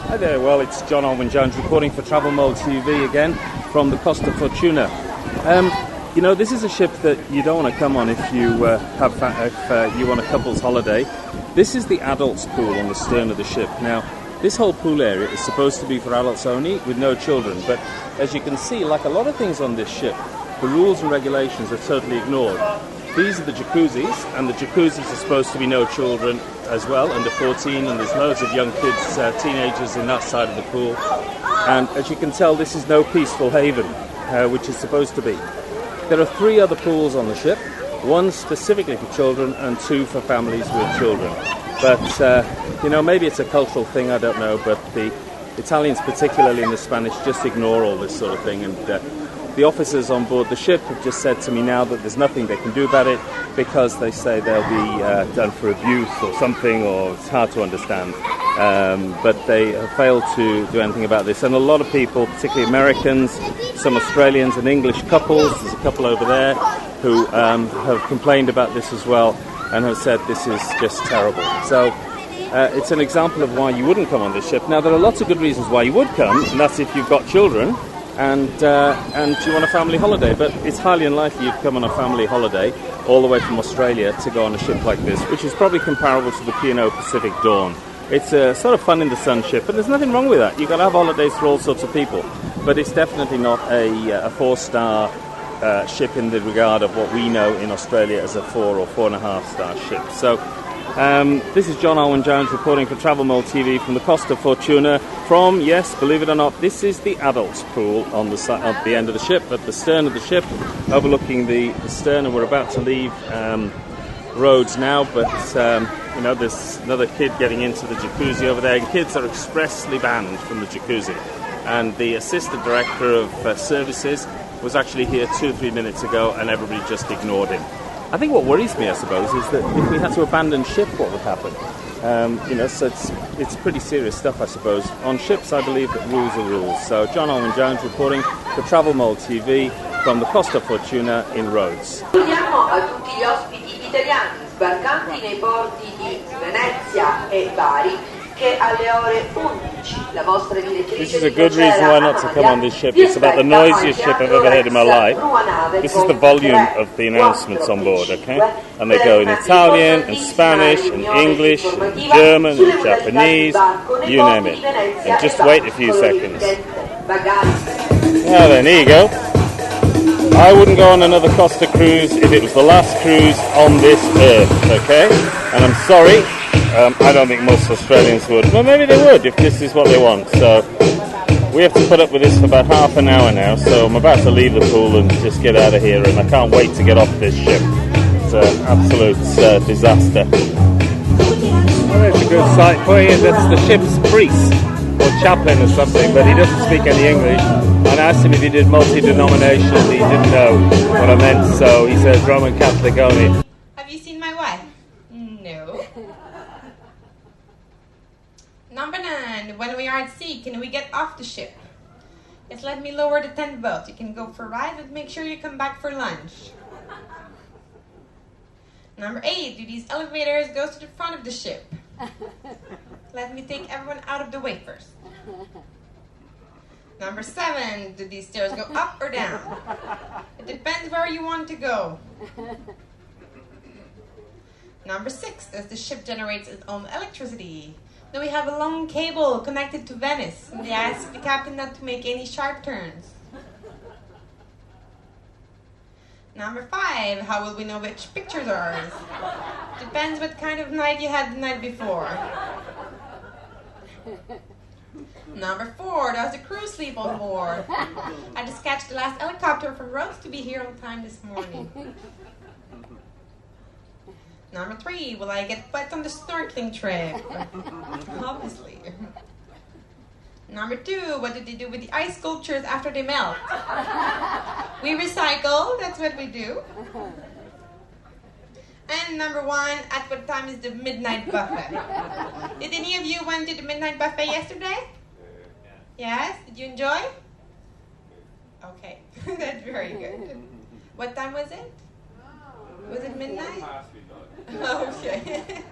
Hi there, well it's John Alwyn Jones reporting for Travel Mode TV again from the Costa Fortuna. You know, this is a ship that you don't want to come on if you you want a couple's holiday. This is the adults pool on the stern of the ship. Now, this whole pool area is supposed to be for adults only with no children, but as you can see, like a lot of things on this ship, the rules and regulations are totally ignored. These are the jacuzzis, and the jacuzzis are supposed to be no children as well, under 14, and there's loads of young kids, teenagers in that side of the pool. And as you can tell, this is no peaceful haven, which is supposed to be. There are 3 other pools on the ship, one specifically for children and 2 for families with children. But, you know, maybe it's a cultural thing, I don't know, but the Italians, particularly in the Spanish, just ignore all this sort of thing. And the officers on board the ship have just said to me now that there's nothing they can do about it because they say they'll be done for abuse or something, or it's hard to understand. But they have failed to do anything about this. And a lot of people, particularly Americans, some Australians and English couples, there's a couple over there, who have complained about this as well and have said this is just terrible. So it's an example of why you wouldn't come on this ship. Now, there are lots of good reasons why you would come, and that's if you've got children and you want a family holiday. But it's highly unlikely you'd come on a family holiday all the way from Australia to go on a ship like this, which is probably comparable to the P&O Pacific Dawn. It's a sort of fun in the sun ship, and there's nothing wrong with that. You've got to have holidays for all sorts of people, but it's definitely not a 4-star ship in the regard of what we know in Australia as a 4 or 4.5-star ship. So this is John Alwyn Jones reporting for Travel Mode TV from the Costa Fortuna from, yes, believe it or not, this is the adults pool on the at the end of the ship, at the stern of the ship, overlooking the stern, and we're about to leave Rhodes now, but you know, there's another kid getting into the jacuzzi over there, and kids are expressly banned from the jacuzzi. And the assistant director of services was actually here 2 or 3 minutes ago, and everybody just ignored him. I think what worries me, I suppose, is that if we had to abandon ship, what would happen? You know, so it's pretty serious stuff, I suppose. On ships, I believe that rules are rules. So John Alwyn Jones reporting for Travel Mode TV from the Costa Fortuna in Rhodes. Chiediamo a tutti gli ospiti italiani sbarcanti nei porti di Venezia e Bari che alle ore 11 la vostra direttrice. This is a good reason why not to come on this ship. It's about the noisiest ship I've ever heard in my life. This is the volume of the announcements on board, okay? And they go in Italian and Spanish and English and German and Japanese, you name it. And just wait a few seconds. Now then, here you go. I wouldn't go on another Costa cruise if it was the last cruise on this earth, okay? And I'm sorry, I don't think most Australians would. Well, maybe they would if this is what they want. So we have to put up with this for about half an hour now, so I'm about to leave the pool and just get out of here, and I can't wait to get off this ship. It's an absolute disaster. Well, there's a good sight for you. That's the ship's priest, or chaplain or something, but he doesn't speak any English. And I asked him if he did multi-denomination, he didn't know what I meant, so he says Roman Catholic only. Have you seen my wife? No. Number 9, when we are at sea, can we get off the ship? Yes, let me lower the tent boat. You can go for a ride, but make sure you come back for lunch. Number 8, do these elevators go to the front of the ship? Let me take everyone out of the way first. Number 7, do these stairs go up or down? It depends where you want to go. Number 6, does the ship generate its own electricity? No, we have a long cable connected to Venice, and they ask the captain not to make any sharp turns. Number 5, how will we know which pictures are ours? Depends what kind of night you had the night before. Number 4, does the crew sleep on board? I just catch the last helicopter from Rhodes to be here on time this morning. Number 3, will I get wet on the snorkeling trip? Obviously. Number 2, what did they do with the ice sculptures after they melt? We recycle, that's what we do. And number 1, at what time is the midnight buffet? Did any of you went to the midnight buffet yesterday? Yes? Did you enjoy? Okay, that's very good. What time was it? Was it midnight? Okay.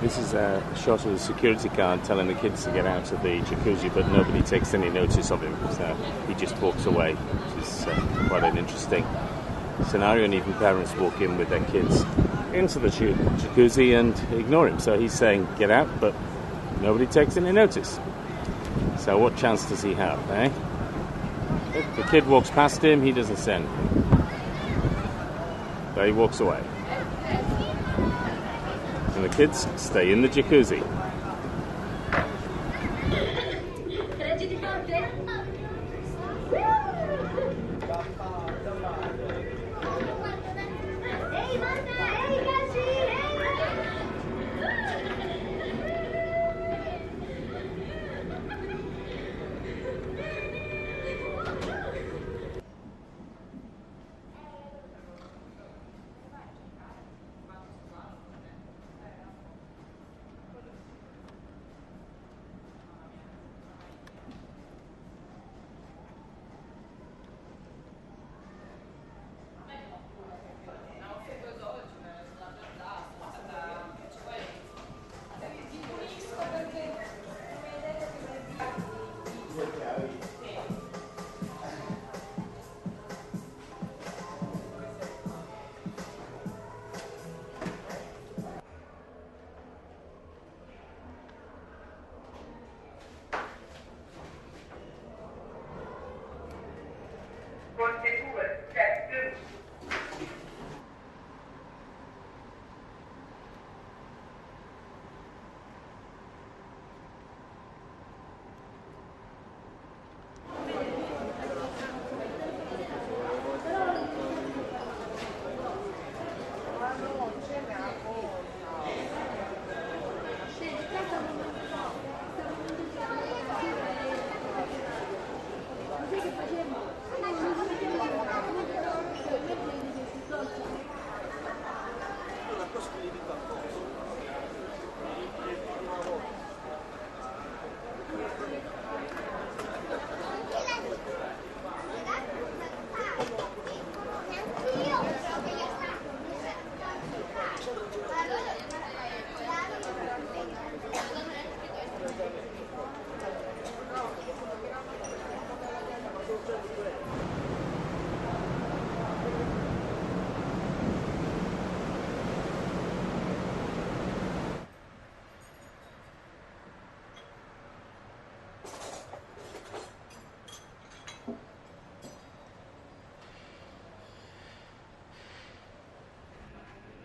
This is a shot of the security guard telling the kids to get out of the jacuzzi, but nobody takes any notice of him, so he just walks away, which is quite an interesting scenario, and even parents walk in with their kids into the jacuzzi and ignore him. So he's saying get out, but nobody takes any notice. So what chance does he have, eh? The kid walks past him, he doesn't say anything. So he walks away. And the kids stay in the jacuzzi.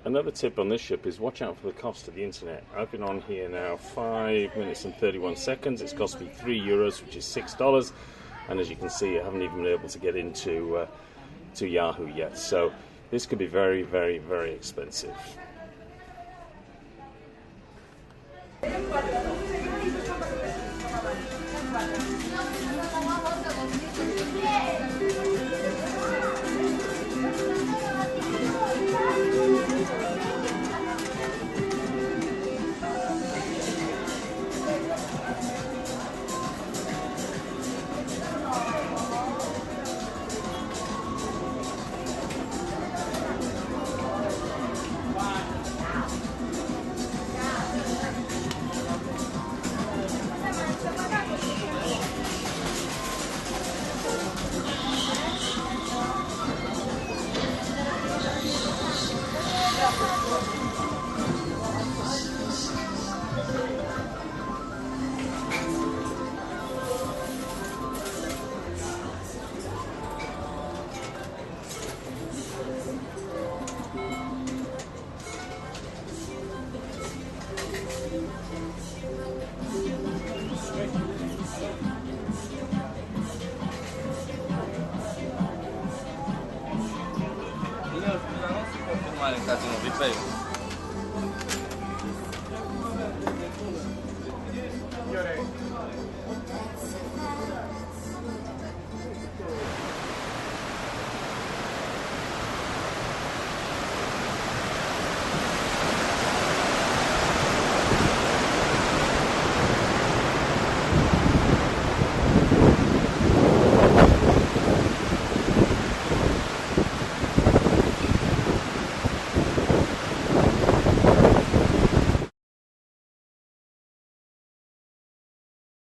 Another tip on this ship is watch out for the cost of the internet. I've been on here now 5 minutes and 31 seconds. It's cost me €3, which is $6. And as you can see, I haven't even been able to get into to Yahoo yet. So this could be very, very, very expensive. nel casino, vi prego.